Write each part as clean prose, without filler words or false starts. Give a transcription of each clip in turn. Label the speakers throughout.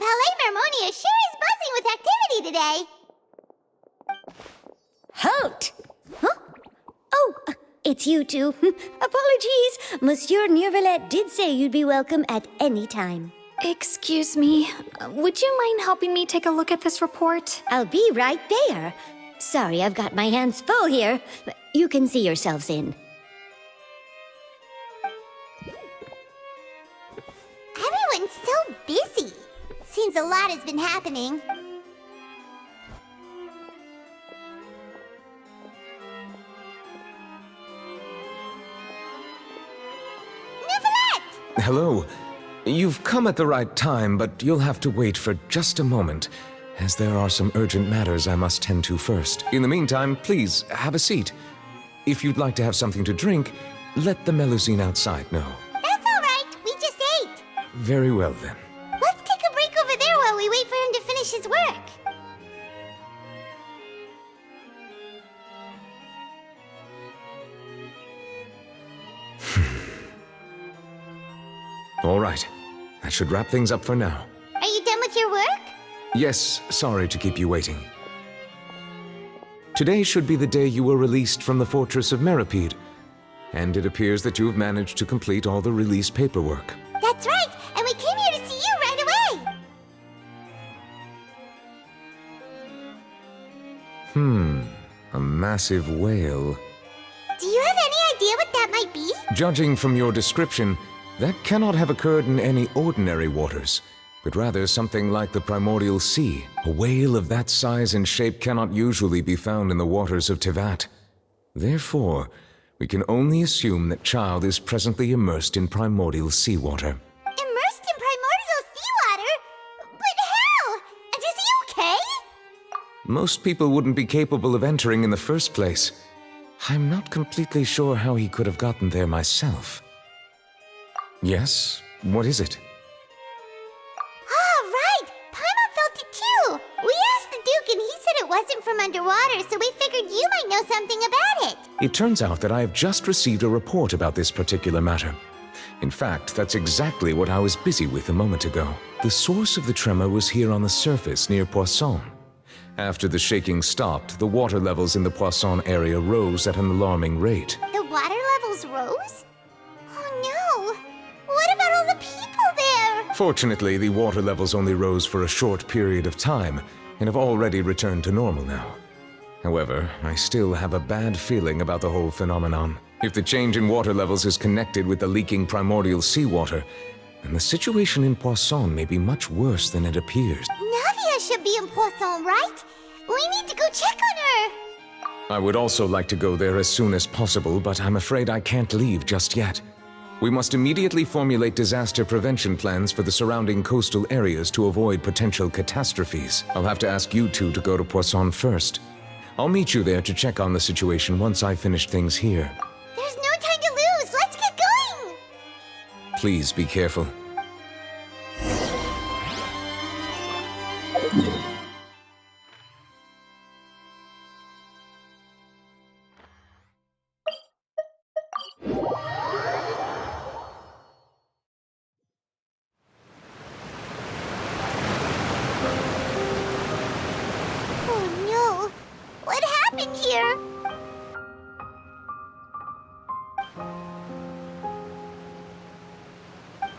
Speaker 1: Palais Mermonia sure is buzzing with activity today.
Speaker 2: Halt! Huh? Oh, it's you two. Apologies. Monsieur Neuvillette did say you'd be welcome at any time.
Speaker 3: Excuse me, would you mind helping me take a look at this report?
Speaker 2: I'll be right there. Sorry, I've got my hands full here. You can see yourselves in.
Speaker 1: Everyone's so busy. Seems a lot has been happening. Neuvillette!
Speaker 4: Hello. You've come at the right time, but you'll have to wait for just a moment, as there are some urgent matters I must tend to first. In the meantime, please, have a seat. If you'd like to have something to drink, let the Melusine outside know.
Speaker 1: That's all right. We just ate.
Speaker 4: Very well, then.
Speaker 1: Let's take a break over there while we wait for him to finish his work.
Speaker 4: All right. That should wrap things up for now.
Speaker 1: Are you done with your work?
Speaker 4: Yes, sorry to keep you waiting. Today should be the day you were released from the Fortress of Meripede, and it appears that you have managed to complete all the release paperwork.
Speaker 1: That's right, and we came here to see you right away.
Speaker 4: A massive whale.
Speaker 1: Do you have any idea what that might be?
Speaker 4: Judging from your description, that cannot have occurred in any ordinary waters, but rather something like the primordial sea. A whale of that size and shape cannot usually be found in the waters of Tevat. Therefore, we can only assume that Child is presently immersed in primordial seawater.
Speaker 1: Immersed in primordial seawater? But how? And is he okay?
Speaker 4: Most people wouldn't be capable of entering in the first place. I'm not completely sure how he could have gotten there myself. Yes? What is it?
Speaker 1: Ah, right! Paimon felt it too! We asked the Duke and he said it wasn't from underwater, so we figured you might know something about it.
Speaker 4: It turns out that I have just received a report about this particular matter. In fact, that's exactly what I was busy with a moment ago. The source of the tremor was here on the surface near Poisson. After the shaking stopped, the water levels in the Poisson area rose at an alarming rate.
Speaker 1: The water levels rose? Oh no! What about all the people there?
Speaker 4: Fortunately, the water levels only rose for a short period of time and have already returned to normal now. However, I still have a bad feeling about the whole phenomenon. If the change in water levels is connected with the leaking primordial seawater, then the situation in Poisson may be much worse than it appears.
Speaker 1: Navia should be in Poisson, right? We need to go check on her!
Speaker 4: I would also like to go there as soon as possible, but I'm afraid I can't leave just yet. We must immediately formulate disaster prevention plans for the surrounding coastal areas to avoid potential catastrophes. I'll have to ask you two to go to Poisson first. I'll meet you there to check on the situation once I finish things here.
Speaker 1: There's no time to lose! Let's get going!
Speaker 4: Please be careful.
Speaker 1: Oh no! What happened here?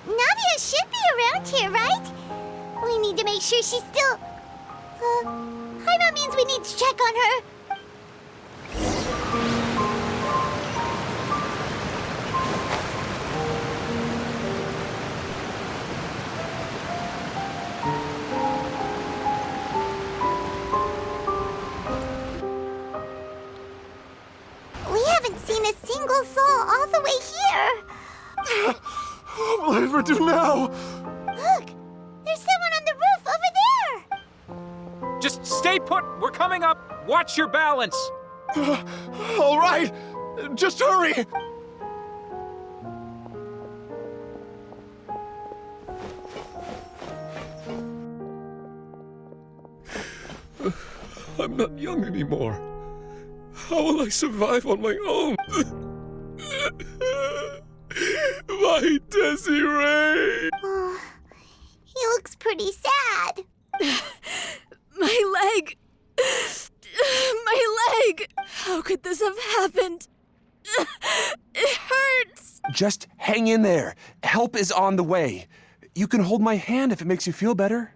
Speaker 1: Navia should be around here, right? We need to make sure she's still... Paimon means we need to check on her. We haven't seen a single soul all the way here.
Speaker 5: What will I ever do now?
Speaker 1: Look! There's someone on the roof over there!
Speaker 6: Just stay put. We're coming up. Watch your balance.
Speaker 5: All right, just hurry. I'm not young anymore. How will I survive on my own? My Desiree!
Speaker 1: Oh, he looks pretty sad.
Speaker 7: My leg! My leg! How could this have happened? It hurts!
Speaker 8: Just hang in there. Help is on the way. You can hold my hand if it makes you feel better.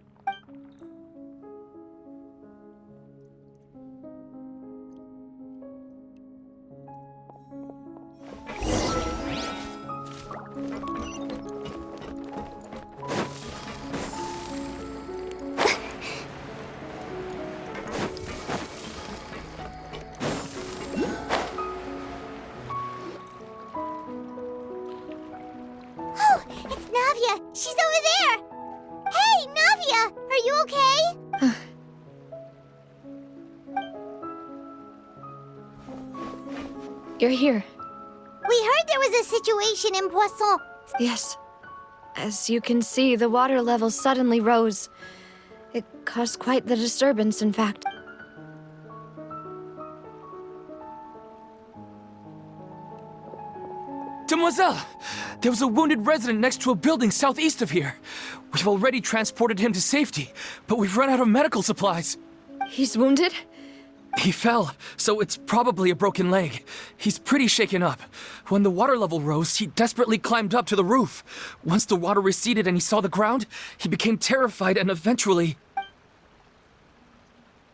Speaker 1: Oh, it's Navia. She's over there. Hey, Navia, are you okay?
Speaker 7: You're here.
Speaker 1: We heard there was a situation in Poisson.
Speaker 7: Yes. As you can see, the water level suddenly rose. It caused quite the disturbance, in fact.
Speaker 9: Demoiselle! There was a wounded resident next to a building southeast of here. We've already transported him to safety, but we've run out of medical supplies.
Speaker 7: He's wounded?
Speaker 9: He fell, so it's probably a broken leg. He's pretty shaken up. When the water level rose, he desperately climbed up to the roof. Once the water receded and he saw the ground, he became terrified and eventually...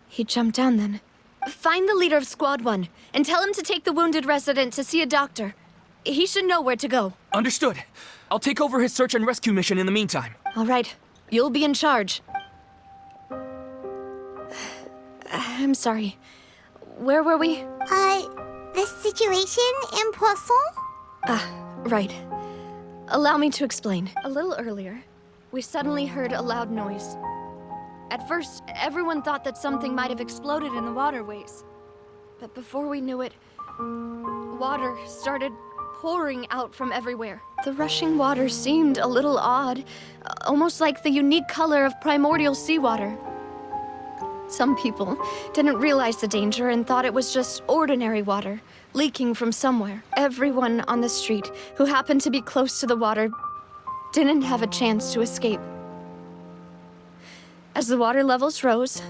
Speaker 7: He jumped down then. Find the leader of Squad 1 and tell him to take the wounded resident to see a doctor. He should know where to go.
Speaker 9: Understood. I'll take over his search and rescue mission in the meantime.
Speaker 7: All right. You'll be in charge. I'm sorry. Where were we?
Speaker 1: The situation in Poisson?
Speaker 7: Right. Allow me to explain. A little earlier, we suddenly heard a loud noise. At first, everyone thought that something might have exploded in the waterways. But before we knew it, water started pouring out from everywhere. The rushing water seemed a little odd, almost like the unique color of primordial seawater. Some people didn't realize the danger and thought it was just ordinary water, leaking from somewhere. Everyone on the street who happened to be close to the water didn't have a chance to escape. As the water levels rose,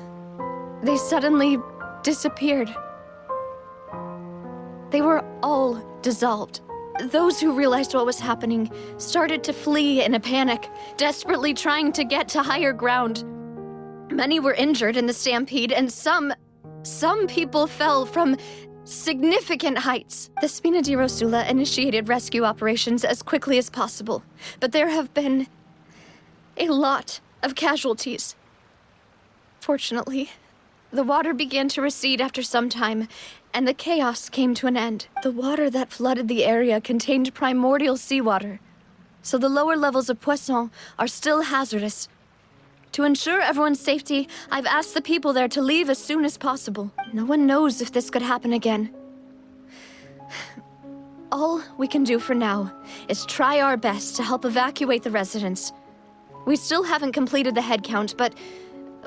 Speaker 7: they suddenly disappeared. They were all dissolved. Those who realized what was happening started to flee in a panic, desperately trying to get to higher ground. Many were injured in the stampede, and some people fell from significant heights. The Spina di Rosula initiated rescue operations as quickly as possible, but there have been a lot of casualties. Fortunately, the water began to recede after some time, and the chaos came to an end. The water that flooded the area contained primordial seawater, so the lower levels of Poisson are still hazardous. To ensure everyone's safety, I've asked the people there to leave as soon as possible. No one knows if this could happen again. All we can do for now is try our best to help evacuate the residents. We still haven't completed the head count, but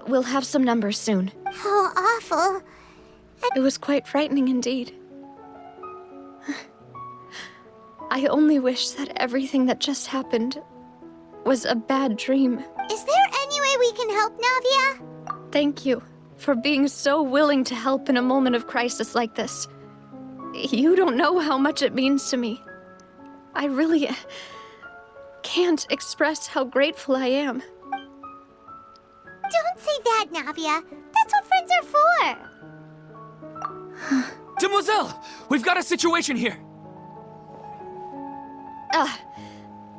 Speaker 7: we'll have some numbers soon.
Speaker 1: How awful.
Speaker 7: It was quite frightening indeed. I only wish that everything that just happened was a bad dream.
Speaker 1: Is there any way we can help, Navia?
Speaker 7: Thank you for being so willing to help in a moment of crisis like this. You don't know how much it means to me. I really can't express how grateful I am.
Speaker 1: Don't say that, Navia. That's what friends are for.
Speaker 9: Demoiselle! We've got a situation here!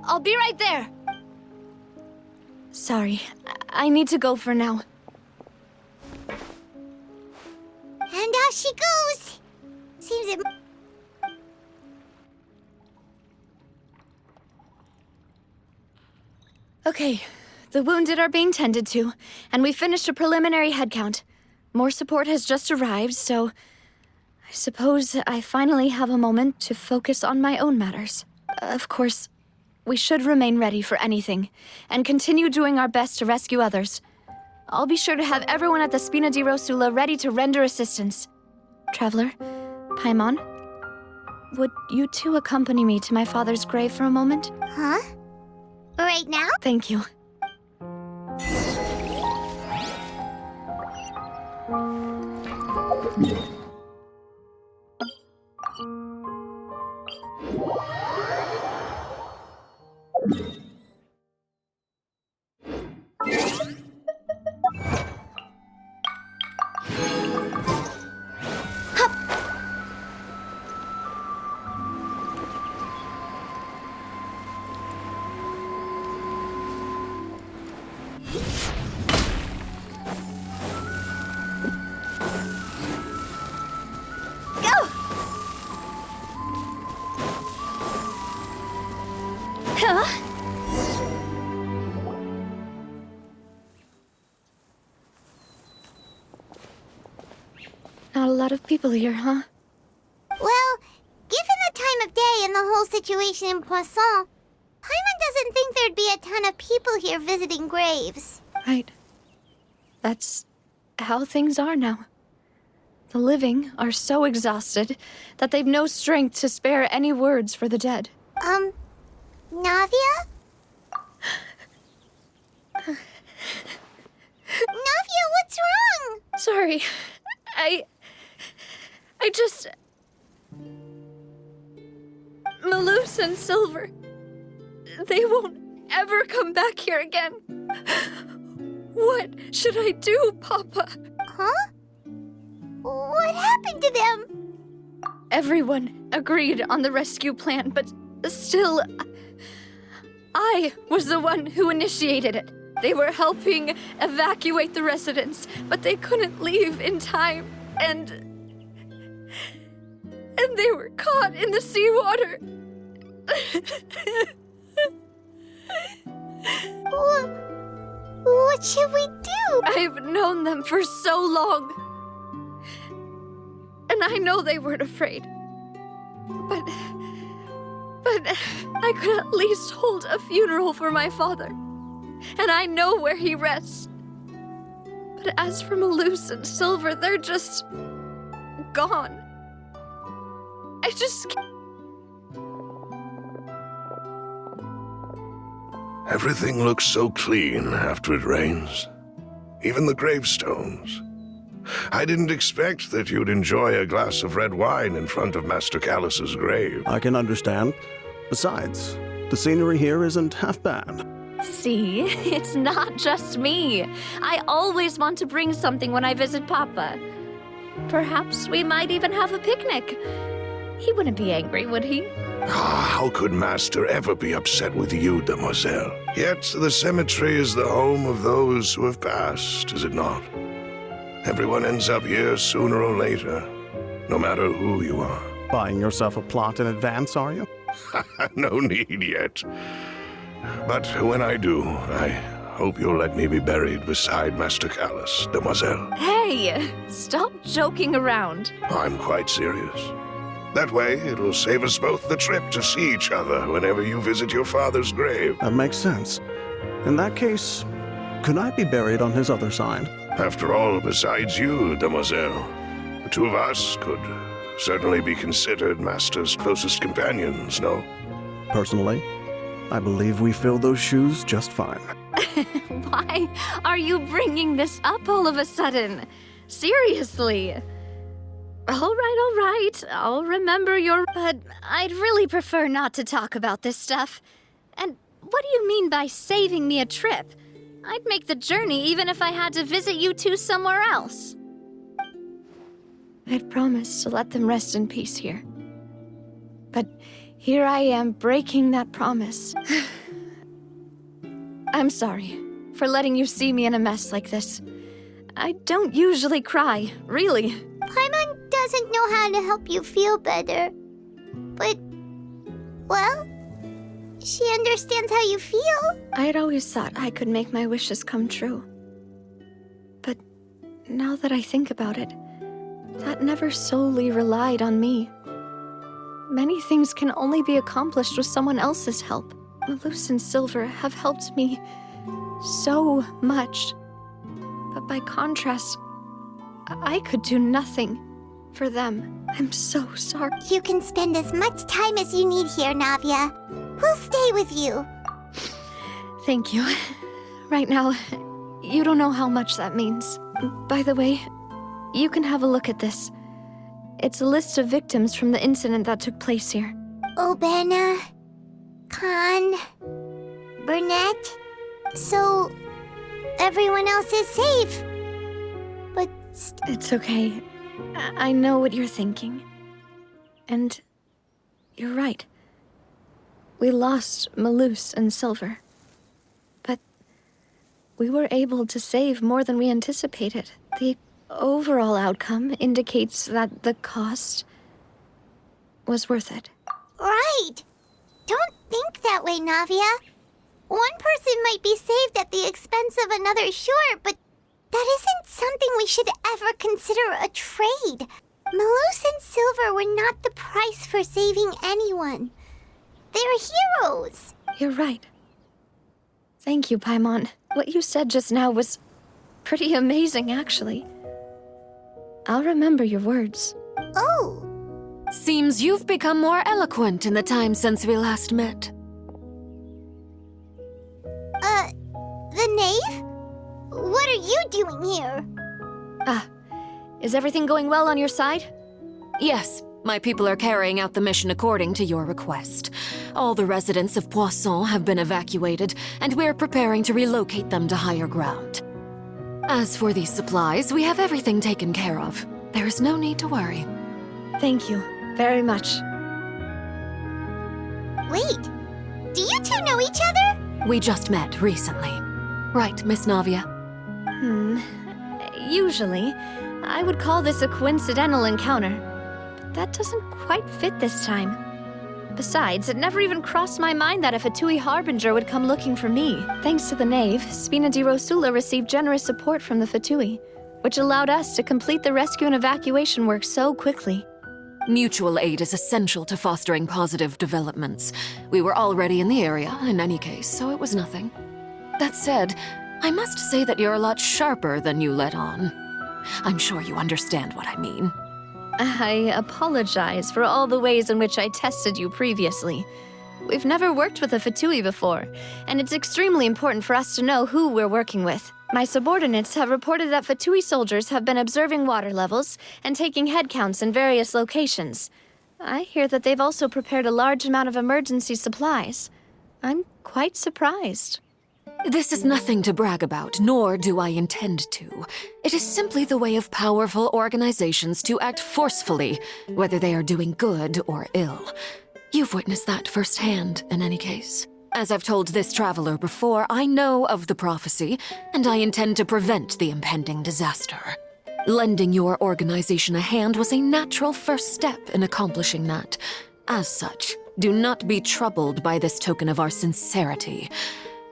Speaker 7: I'll be right there. Sorry, I need to go for now.
Speaker 1: And off she goes. Seems it...
Speaker 7: Okay, the wounded are being tended to, and we finished a preliminary head count. More support has just arrived, so I suppose I finally have a moment to focus on my own matters. Of course, we should remain ready for anything, and continue doing our best to rescue others. I'll be sure to have everyone at the Spina di Rosula ready to render assistance. Traveler, Paimon, would you two accompany me to my father's grave for a moment?
Speaker 1: Huh? Right now?
Speaker 7: Thank you. Not a lot of people here, huh?
Speaker 1: Well, given the time of day and the whole situation in Poisson, Paimon doesn't think there'd be a ton of people here visiting graves.
Speaker 7: Right. That's how things are now. The living are so exhausted that they've no strength to spare any words for the dead.
Speaker 1: Navia? Navia, what's wrong?
Speaker 7: Sorry. I just... Malus and Silver. They won't ever come back here again. What should I do, Papa?
Speaker 1: Huh? What happened to them?
Speaker 7: Everyone agreed on the rescue plan, but still, I was the one who initiated it. They were helping evacuate the residents, but they couldn't leave in time, and they were caught in the seawater.
Speaker 1: What should we do?
Speaker 7: I've known them for so long, and I know they weren't afraid. But I could at least hold a funeral for my father, and I know where he rests. But as for Malus and Silver, they're just gone. I just can't.
Speaker 10: Everything looks so clean after it rains. Even the gravestones. I didn't expect that you'd enjoy a glass of red wine in front of Master Callus's grave.
Speaker 11: I can understand. Besides, the scenery here isn't half bad.
Speaker 7: See, it's not just me. I always want to bring something when I visit Papa. Perhaps we might even have a picnic. He wouldn't be angry, would he?
Speaker 10: How could Master ever be upset with you, Demoiselle? Yet the cemetery is the home of those who have passed, is it not? Everyone ends up here sooner or later, no matter who you are.
Speaker 11: Buying yourself a plot in advance, are you?
Speaker 10: No need yet. But when I do, I hope you'll let me be buried beside Master Callus, Demoiselle.
Speaker 7: Hey, stop joking around.
Speaker 10: I'm quite serious. That way, it'll save us both the trip to see each other whenever you visit your father's grave.
Speaker 11: That makes sense. In that case, could I be buried on his other side?
Speaker 10: After all, besides you, Demoiselle, the two of us could certainly be considered Master's closest companions, no?
Speaker 11: Personally, I believe we fill those shoes just fine.
Speaker 7: Why are you bringing this up all of a sudden? Seriously. All right. I'll remember your... But I'd really prefer not to talk about this stuff. And what do you mean by saving me a trip? I'd make the journey even if I had to visit you two somewhere else. I'd promised to let them rest in peace here. But here I am breaking that promise. I'm sorry for letting you see me in a mess like this. I don't usually cry, really.
Speaker 1: Paimon doesn't know how to help you feel better. But, well, she understands how you feel.
Speaker 7: I'd always thought I could make my wishes come true. But now that I think about it, that never solely relied on me. Many things can only be accomplished with someone else's help. Malus and Silver have helped me so much. But by contrast, I could do nothing for them. I'm so sorry.
Speaker 1: You can spend as much time as you need here, Navia. We'll stay with you.
Speaker 7: Thank you. Right now, you don't know how much that means. By the way, you can have a look at this. It's a list of victims from the incident that took place here.
Speaker 1: Obena, Khan, Burnett. So, everyone else is safe. But
Speaker 7: It's okay. I know what you're thinking. And you're right. We lost Malus and Silver. But we were able to save more than we anticipated. The overall outcome indicates that the cost was worth it.
Speaker 1: right. Don't think that way, Navia. One person might be saved at the expense of another, sure, but that isn't something we should ever consider a trade. Malus and Silver were not the price for saving anyone. They're heroes.
Speaker 7: You're right. Thank you, Paimon. What you said just now was pretty amazing, actually. I'll remember your words.
Speaker 1: Oh,
Speaker 12: Seems you've become more eloquent in the time since we last met.
Speaker 1: the knave? What are you doing here?
Speaker 7: Is everything going well on your side?
Speaker 12: Yes, my people are carrying out the mission according to your request. All the residents of Poisson have been evacuated, and we're preparing to relocate them to higher ground. As for these supplies, we have everything taken care of. There is no need to worry.
Speaker 7: Thank you very much.
Speaker 1: Wait, do you two know each other?
Speaker 12: We just met recently. Right, Miss Navia?
Speaker 7: Usually, I would call this a coincidental encounter. But that doesn't quite fit this time. Besides, it never even crossed my mind that a Fatui Harbinger would come looking for me. Thanks to the Knave, Spina di Rosula received generous support from the Fatui, which allowed us to complete the rescue and evacuation work so quickly.
Speaker 12: Mutual aid is essential to fostering positive developments. We were already in the area, in any case, so it was nothing. That said, I must say that you're a lot sharper than you let on. I'm sure you understand what I mean.
Speaker 7: I apologize for all the ways in which I tested you previously. We've never worked with a Fatui before, and it's extremely important for us to know who we're working with. My subordinates have reported that Fatui soldiers have been observing water levels and taking head counts in various locations. I hear that they've also prepared a large amount of emergency supplies. I'm quite surprised.
Speaker 12: This is nothing to brag about, nor do I intend to. It is simply the way of powerful organizations to act forcefully, whether they are doing good or ill. You've witnessed that firsthand, in any case. As I've told this traveler before, I know of the prophecy, and I intend to prevent the impending disaster. Lending your organization a hand was a natural first step in accomplishing that. As such, do not be troubled by this token of our sincerity.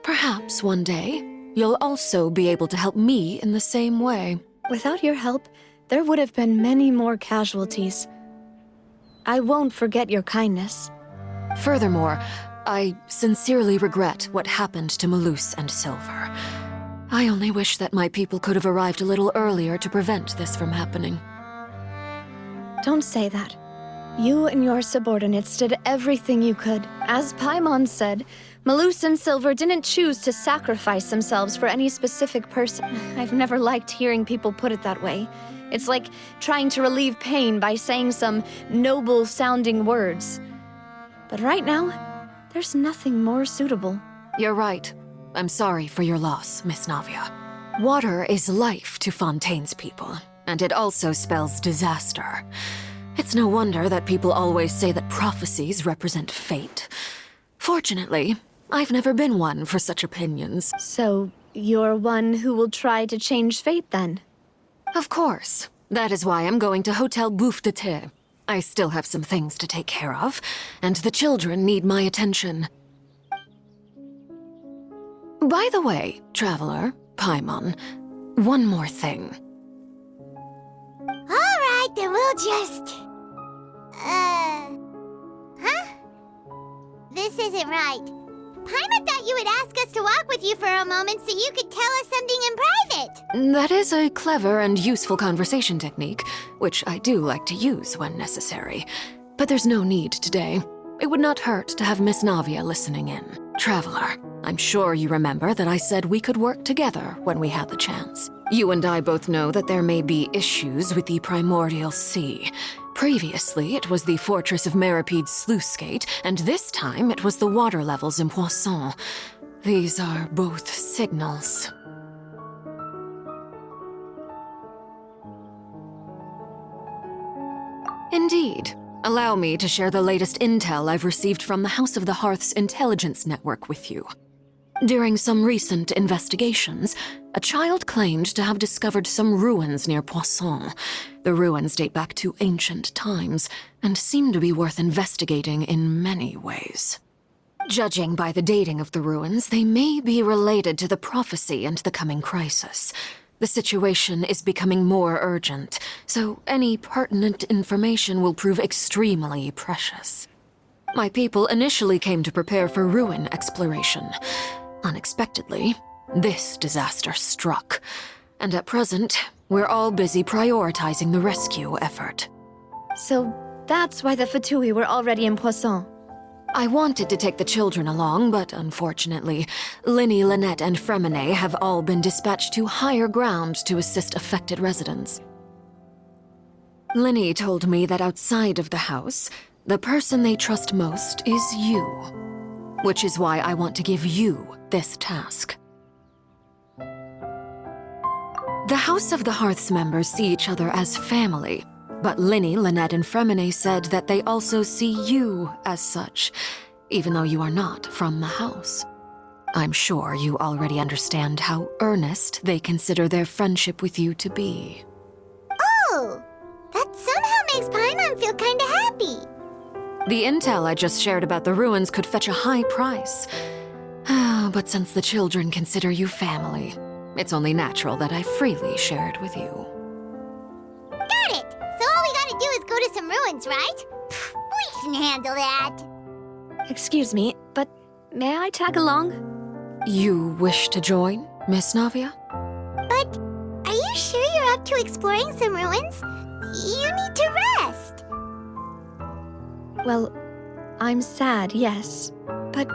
Speaker 12: Perhaps one day, you'll also be able to help me in the same way.
Speaker 7: Without your help, there would have been many more casualties. I won't forget your kindness.
Speaker 12: Furthermore, I sincerely regret what happened to Malus and Silver. I only wish that my people could have arrived a little earlier to prevent this from happening.
Speaker 7: Don't say that. You and your subordinates did everything you could. As Paimon said, Malus and Silver didn't choose to sacrifice themselves for any specific person. I've never liked hearing people put it that way. It's like trying to relieve pain by saying some noble-sounding words. But right now, there's nothing more suitable.
Speaker 12: You're right. I'm sorry for your loss, Miss Navia. Water is life to Fontaine's people, and it also spells disaster. It's no wonder that people always say that prophecies represent fate. Fortunately, I've never been one for such opinions.
Speaker 7: So, you're one who will try to change fate, then?
Speaker 12: Of course. That is why I'm going to Hotel Bouffe de Thé. I still have some things to take care of, and the children need my attention. By the way, traveler, Paimon, one more thing.
Speaker 1: All right, then we'll just... This isn't right. Paimon thought you would ask us to walk with you for a moment so you could tell us something in private.
Speaker 12: That is a clever and useful conversation technique, which I do like to use when necessary. But there's no need today. It would not hurt to have Miss Navia listening in. Traveler, I'm sure you remember that I said we could work together when we had the chance. You and I both know that there may be issues with the primordial sea. Previously, it was the fortress of Maripede's sluice gate, and this time it was the water levels in Poisson. These are both signals. Indeed. Allow me to share the latest intel I've received from the House of the Hearth's intelligence network with you. During some recent investigations, a child claimed to have discovered some ruins near Poisson. The ruins date back to ancient times and seem to be worth investigating in many ways. Judging by the dating of the ruins, they may be related to the prophecy and the coming crisis. The situation is becoming more urgent, so any pertinent information will prove extremely precious. My people initially came to prepare for ruin exploration. Unexpectedly, this disaster struck, and at present, we're all busy prioritizing the rescue effort.
Speaker 7: So that's why the Fatui were already in Poisson.
Speaker 12: I wanted to take the children along, but unfortunately, Linny, Lynette, and Fremine have all been dispatched to higher ground to assist affected residents. Linny told me that outside of the house, the person they trust most is you, which is why I want to give you this task. The House of the Hearth's members see each other as family, but Linny, Lynette, and Fremine said that they also see you as such, even though you are not from the house. I'm sure you already understand how earnest they consider their friendship with you to be.
Speaker 1: Oh, that somehow makes Paimon feel kinda happy.
Speaker 12: The intel I just shared about the ruins could fetch a high price. But since the children consider you family, it's only natural that I freely share it with you.
Speaker 1: Got it! So all we gotta do is go to some ruins, right? We can handle that.
Speaker 7: Excuse me, but may I tag along?
Speaker 12: You wish to join, Miss Navia?
Speaker 1: But are you sure you're up to exploring some ruins? You need to rest.
Speaker 7: Well, I'm sad, yes, but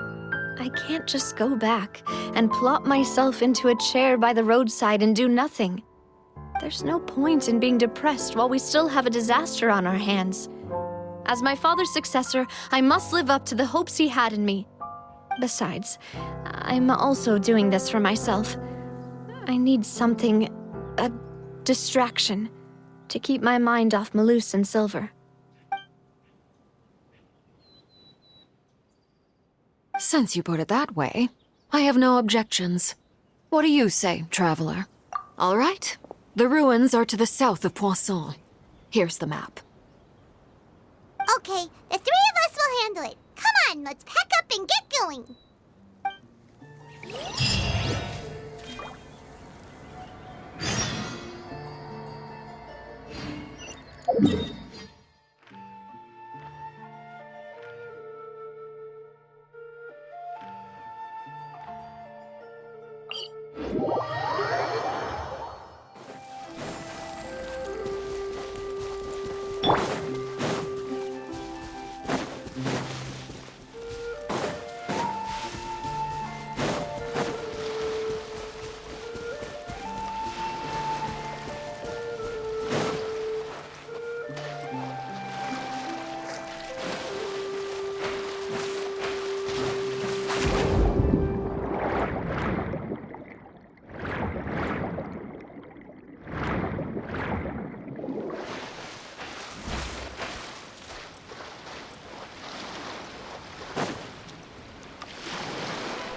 Speaker 7: I can't just go back and plop myself into a chair by the roadside and do nothing. There's no point in being depressed while we still have a disaster on our hands. As my father's successor, I must live up to the hopes he had in me. Besides, I'm also doing this for myself. I need something, a distraction, to keep my mind off Malus and Silver.
Speaker 12: Since you put it that way, I have no objections. What do you say, traveler? All right. The ruins are to the south of Poisson. Here's the map.
Speaker 1: Okay, the three of us will handle it. Come on, let's pack up and get going.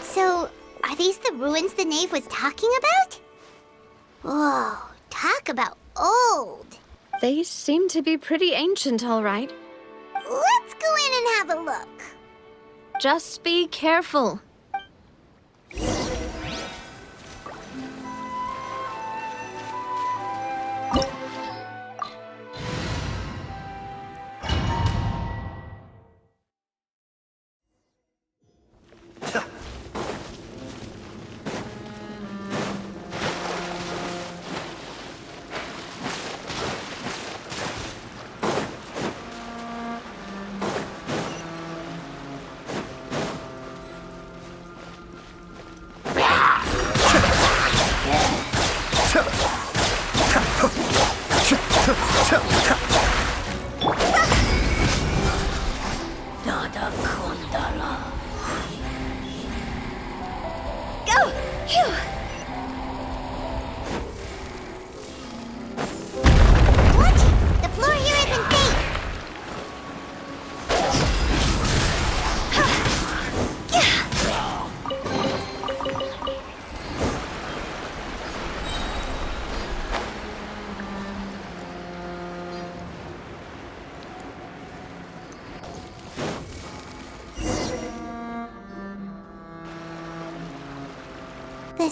Speaker 1: So, are these the ruins the knave was talking about? Whoa, talk about old.
Speaker 7: They seem to be pretty ancient, all right.
Speaker 1: Let's go in and have a look.
Speaker 7: Just be careful.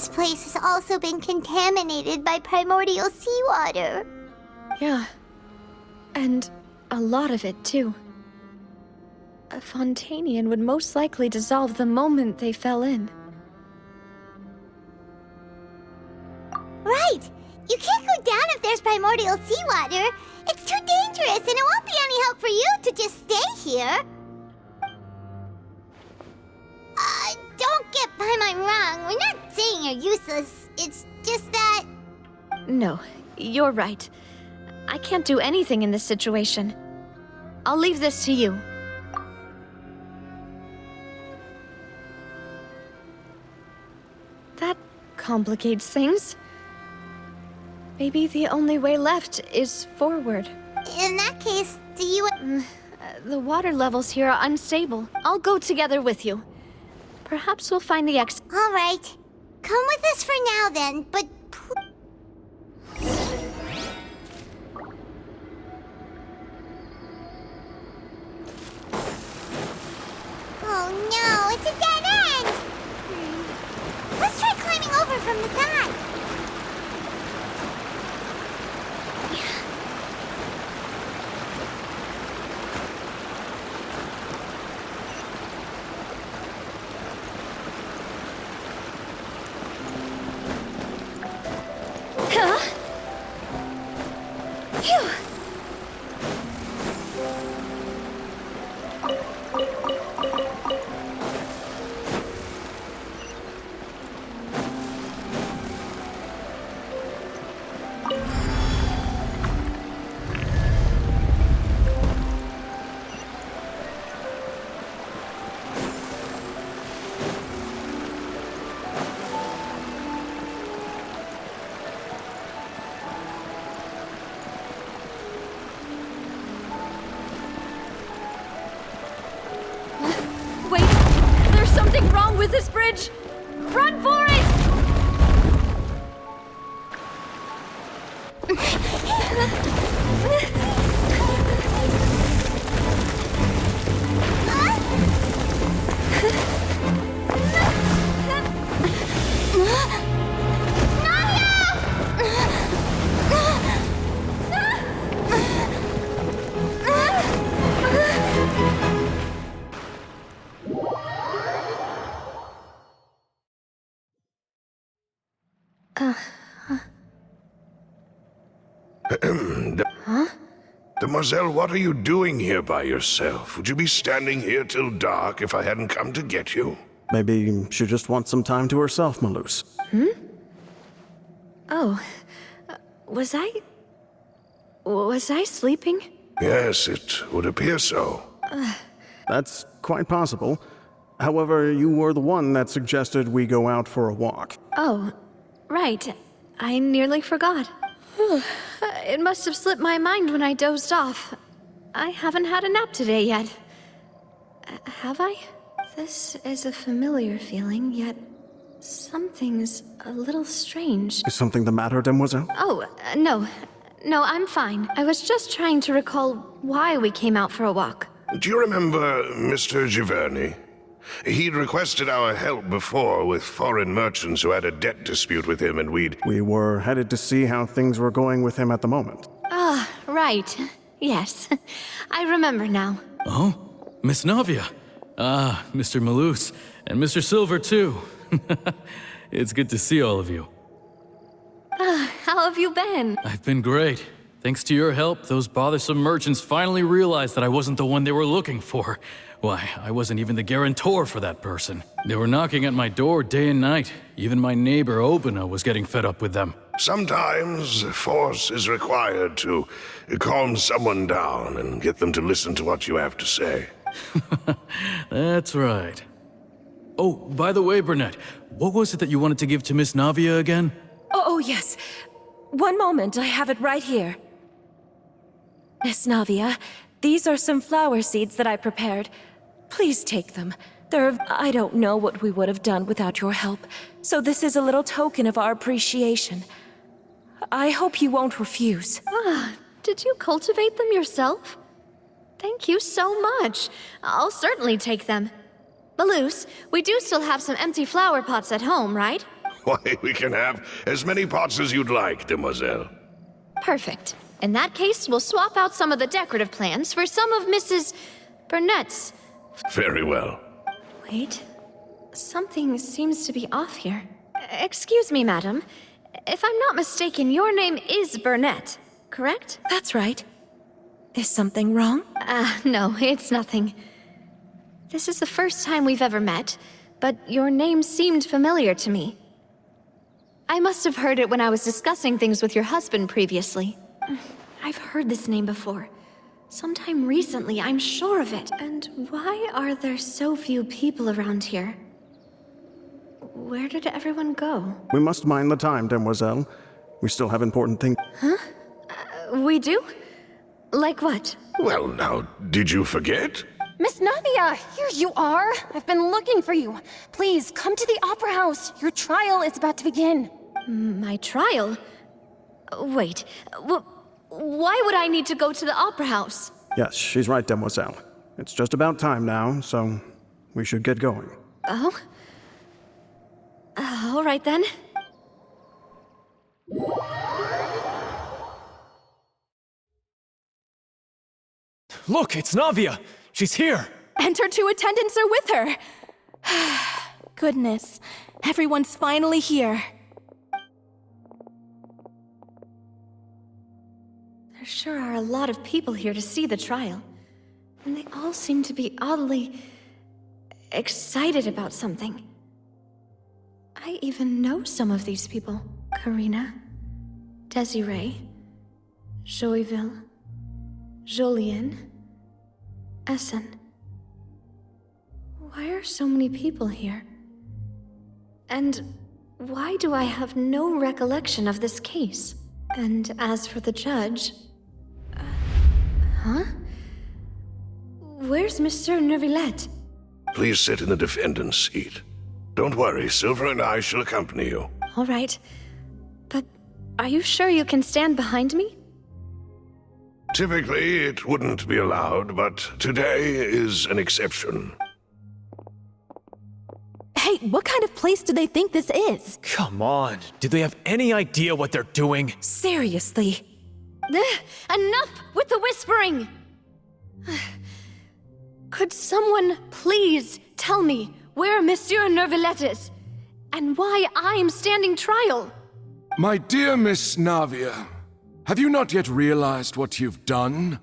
Speaker 1: this place has also been contaminated by primordial seawater.
Speaker 7: Yeah. And a lot of it, too. A Fontanian would most likely dissolve the moment they fell in.
Speaker 1: Right! You can't go down if there's primordial seawater. It's too dangerous, and it won't be any help for you to just stay here. Don't get Paimon wrong. We're not saying you're useless. It's just that...
Speaker 7: No, you're right. I can't do anything in this situation. I'll leave this to you. That complicates things. Maybe the only way left is forward.
Speaker 1: In that case, do you...
Speaker 7: The water levels here are unstable. I'll go together with you. Perhaps we'll find the exit.
Speaker 1: All right. Come with us for now, then, but... Oh, no, it's a dead end! Let's try climbing over from the side.
Speaker 7: Something wrong with this bridge! Run for it!
Speaker 10: Demoiselle, what are you doing here by yourself? Would you be standing here till dark if I hadn't come to get you?
Speaker 11: Maybe she just wants some time to herself, Maloose.
Speaker 7: Oh. Was I sleeping?
Speaker 10: Yes, it would appear so.
Speaker 11: That's quite possible. However, you were the one that suggested we go out for a walk.
Speaker 7: Oh, right. I nearly forgot. It must have slipped my mind when I dozed off. I haven't had a nap today yet. Have I? This is a familiar feeling, yet something's a little strange.
Speaker 11: Is something the matter, Demoiselle?
Speaker 7: Oh, no. No, I'm fine. I was just trying to recall why we came out for a walk.
Speaker 10: Do you remember Mr. Giverny? He'd requested our help before with foreign merchants who had a debt dispute with him, and
Speaker 11: We were headed to see how things were going with him at the moment.
Speaker 7: Ah, right. Yes. I remember now.
Speaker 9: Oh? Miss Navia. Ah, Mr. Maloose. And Mr. Silver, too. It's good to see all of you.
Speaker 7: How have you been?
Speaker 9: I've been great. Thanks to your help, those bothersome merchants finally realized that I wasn't the one they were looking for. Why, I wasn't even the guarantor for that person. They were knocking at my door day and night. Even my neighbor, Obina, was getting fed up with them.
Speaker 10: Sometimes force is required to calm someone down and get them to listen to what you have to say.
Speaker 9: That's right. Oh, by the way, Burnett, what was it that you wanted to give to Miss Navia again?
Speaker 13: Oh, yes. One moment, I have it right here. Miss Navia, these are some flower seeds that I prepared. Please take them. I don't know what we would have done without your help, so this is a little token of our appreciation. I hope you won't refuse.
Speaker 7: Did you cultivate them yourself? Thank you so much. I'll certainly take them. Maloose, we do still have some empty flower pots at home, right?
Speaker 10: Why, we can have as many pots as you'd like, demoiselle.
Speaker 7: Perfect. In that case, we'll swap out some of the decorative plants for some of Mrs. Burnett's.
Speaker 10: Very well.
Speaker 7: Wait. Something seems to be off here. Excuse me, madam. If I'm not mistaken, your name is Burnett, correct?
Speaker 13: That's right. Is something wrong?
Speaker 7: No, it's nothing. This is the first time we've ever met, but your name seemed familiar to me. I must have heard it when I was discussing things with your husband previously. I've heard this name before. Sometime recently, I'm sure of it. And why are there so few people around here? Where did everyone go?
Speaker 11: We must mind the time, demoiselle. We still have important things.
Speaker 7: Huh? We do? Like what?
Speaker 10: Well, now, did you forget?
Speaker 14: Miss Navia, here you are. I've been looking for you. Please, come to the Opera House. Your trial is about to begin.
Speaker 7: My trial? Wait, why would I need to go to the Opera House?
Speaker 11: Yes, she's right, demoiselle. It's just about time now, so we should get going.
Speaker 7: Oh? All right then.
Speaker 9: Look, it's Navia! She's here!
Speaker 14: And her two attendants are with her. Goodness, everyone's finally here.
Speaker 7: There sure are a lot of people here to see the trial. And they all seem to be oddly excited about something. I even know some of these people. Karina, Desiree, Joyville, Jolien, Essen. Why are so many people here? And why do I have no recollection of this case? And as for the judge... huh? Where's Monsieur Neuvillette?
Speaker 10: Please sit in the defendant's seat. Don't worry, Silver and I shall accompany you.
Speaker 7: All right. But are you sure you can stand behind me?
Speaker 10: Typically, it wouldn't be allowed, but today is an exception.
Speaker 14: Hey, what kind of place do they think this is?
Speaker 9: Come on, do they have any idea what they're doing?
Speaker 14: Seriously.
Speaker 7: Enough with the whispering! Could someone please tell me where Monsieur Neuvillette is, and why I'm standing trial?
Speaker 5: My dear Miss Navia, have you not yet realized what you've done?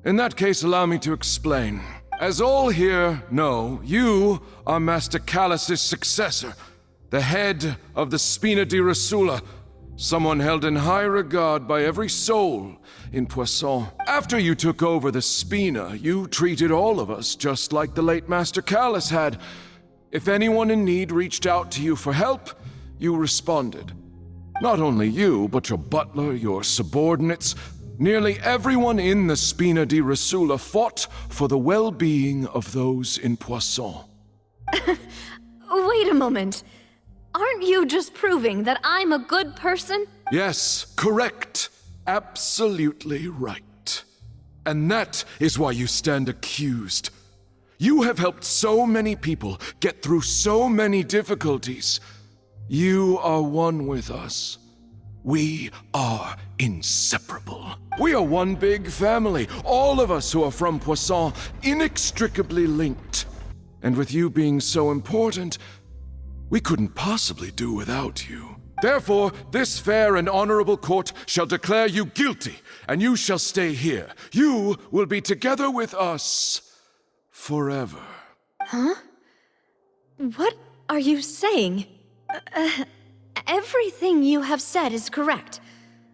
Speaker 5: In that case, allow me to explain. As all here know, you are Master Callus's successor, the head of the Spina di Rosula, someone held in high regard by every soul in Poisson. After you took over the Spina, you treated all of us just like the late Master Callus had. If anyone in need reached out to you for help, you responded. Not only you, but your butler, your subordinates, nearly everyone in the Spina di Rosula fought for the well-being of those in Poisson.
Speaker 7: Wait a moment. Aren't you just proving that I'm a good person?
Speaker 5: Yes, correct. Absolutely right. And that is why you stand accused. You have helped so many people get through so many difficulties. You are one with us. We are inseparable. We are one big family, all of us who are from Poisson, inextricably linked. And with you being so important, we couldn't possibly do without you. Therefore, this fair and honorable court shall declare you guilty, and you shall stay here. You will be together with us forever.
Speaker 7: Huh? What are you saying? Everything you have said is correct.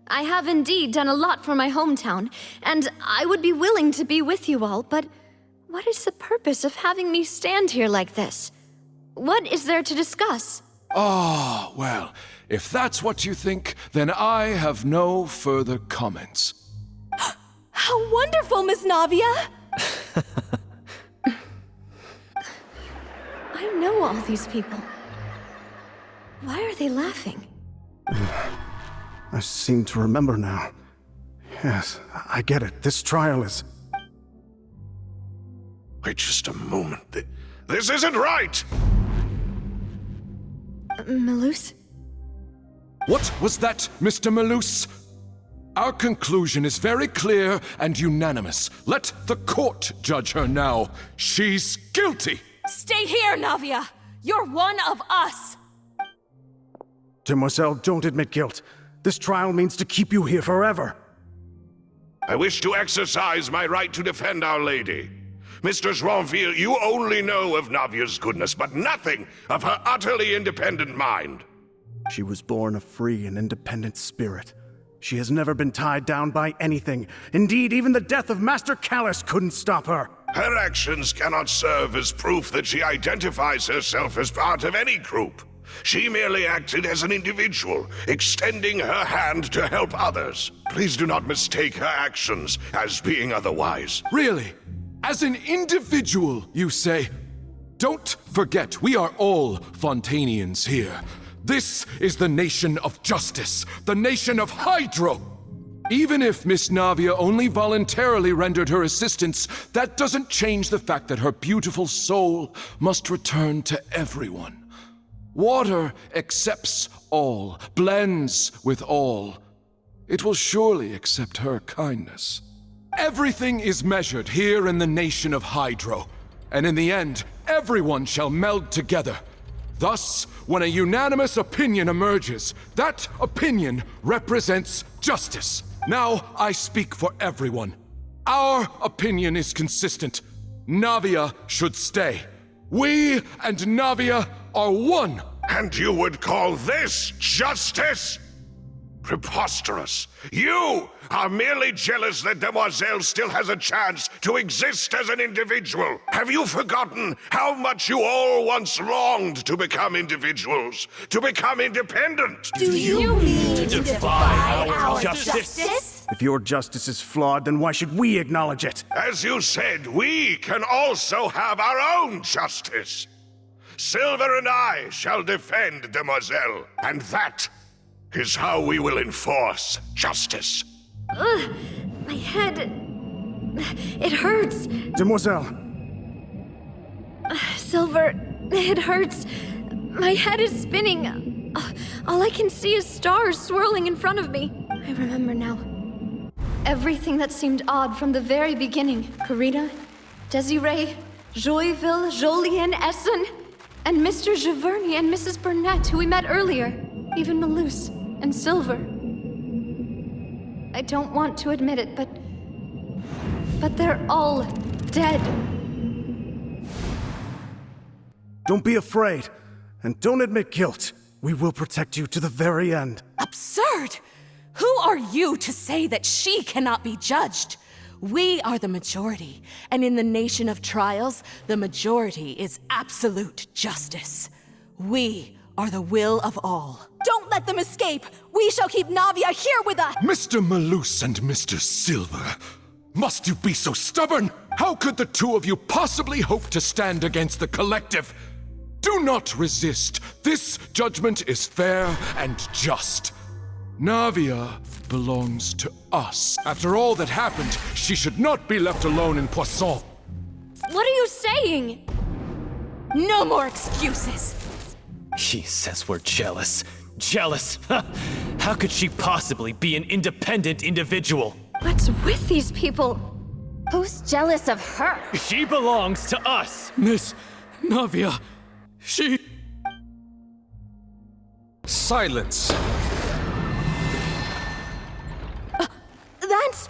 Speaker 7: I have indeed done a lot for my hometown, and I would be willing to be with you all, but what is the purpose of having me stand here like this? What is there to discuss?
Speaker 5: Ah, well, if that's what you think, then I have no further comments.
Speaker 14: How wonderful, Miss Navia!
Speaker 7: I know all these people. Why are they laughing?
Speaker 11: I seem to remember now. Yes, I get it. This trial is...
Speaker 10: Wait just a moment. This isn't right!
Speaker 7: Malus?
Speaker 5: What was that, Mr. Malus? Our conclusion is very clear and unanimous. Let the court judge her now. She's guilty!
Speaker 13: Stay here, Navia! You're one of us!
Speaker 11: Demoiselle, don't admit guilt. This trial means to keep you here forever.
Speaker 10: I wish to exercise my right to defend Our Lady. Mr. Joinville, you only know of Navia's goodness, but nothing of her utterly independent mind.
Speaker 11: She was born a free and independent spirit. She has never been tied down by anything. Indeed, even the death of Master Callus couldn't stop her.
Speaker 10: Her actions cannot serve as proof that she identifies herself as part of any group. She merely acted as an individual, extending her hand to help others. Please do not mistake her actions as being otherwise.
Speaker 5: Really? As an individual, you say? Don't forget, we are all Fontanians here. This is the nation of justice, the nation of Hydro. Even if Miss Navia only voluntarily rendered her assistance, that doesn't change the fact that her beautiful soul must return to everyone. Water accepts all, blends with all. It will surely accept her kindness. Everything is measured here in the nation of Hydro, and in the end, everyone shall meld together. Thus, when a unanimous opinion emerges, that opinion represents justice. Now I speak for everyone. Our opinion is consistent. Navia should stay. We and Navia are one.
Speaker 10: And you would call this justice? Preposterous. You are merely jealous that Demoiselle still has a chance to exist as an individual. Have you forgotten how much you all once longed to become individuals, to become independent?
Speaker 13: Do you mean to defy our
Speaker 11: justice? If your justice is flawed, then why should we acknowledge it?
Speaker 10: As you said, we can also have our own justice. Silver and I shall defend Demoiselle, and that is how we will enforce justice.
Speaker 7: Ugh, my head... It hurts.
Speaker 11: Demoiselle.
Speaker 7: Silver, it hurts. My head is spinning. All I can see is stars swirling in front of me. I remember now. Everything that seemed odd from the very beginning. Karina, Desiree, Joyville, Jolien, Essen, and Mr. Giverny and Mrs. Burnett, who we met earlier. Even Malus and Silver. I don't want to admit it, but they're all dead.
Speaker 11: Don't be afraid, and don't admit guilt. We will protect you to the very end.
Speaker 15: Absurd! Who are you to say that she cannot be judged? We are the majority, and in the nation of trials, the majority is absolute justice. We are the will of all.
Speaker 13: Don't let them escape! We shall keep Navia here with us!
Speaker 5: Mr. Malus and Mr. Silver, must you be so stubborn? How could the two of you possibly hope to stand against the collective? Do not resist. This judgment is fair and just. Navia belongs to us. After all that happened, she should not be left alone in Poisson.
Speaker 7: What are you saying?
Speaker 15: No more excuses!
Speaker 9: He says we're jealous. Jealous? How could she possibly be an independent individual?
Speaker 7: What's with these people?
Speaker 14: Who's jealous of her?
Speaker 9: She belongs to us! Miss Navia, she...
Speaker 4: Silence!
Speaker 13: That's...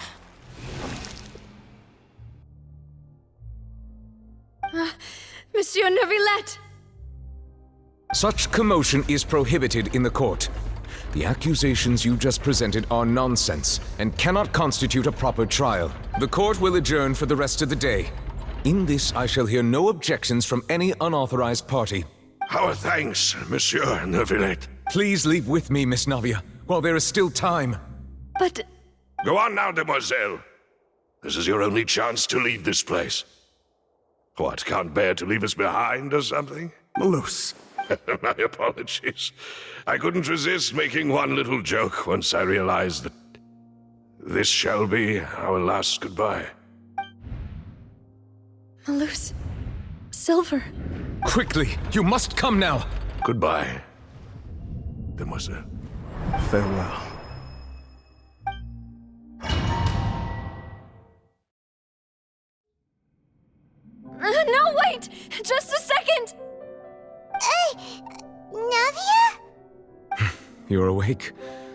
Speaker 7: Monsieur Neuvillette!
Speaker 4: Such commotion is prohibited in the court. The accusations you just presented are nonsense and cannot constitute a proper trial. The court will adjourn for the rest of the day. In this, I shall hear no objections from any unauthorized party.
Speaker 10: Our thanks, Monsieur Neuvillette.
Speaker 4: Please leave with me, Miss Navia, while there is still time.
Speaker 7: But...
Speaker 10: Go on now, Demoiselle. This is your only chance to leave this place. What, can't bear to leave us behind or something?
Speaker 11: Malus.
Speaker 10: My apologies. I couldn't resist making one little joke once I realized that this shall be our last goodbye.
Speaker 7: Malus... Silver...
Speaker 4: Quickly, you must come now.
Speaker 10: Goodbye, demoiselle.
Speaker 11: Farewell.
Speaker 7: No, wait! Just a second!
Speaker 1: Navia?
Speaker 4: You're awake?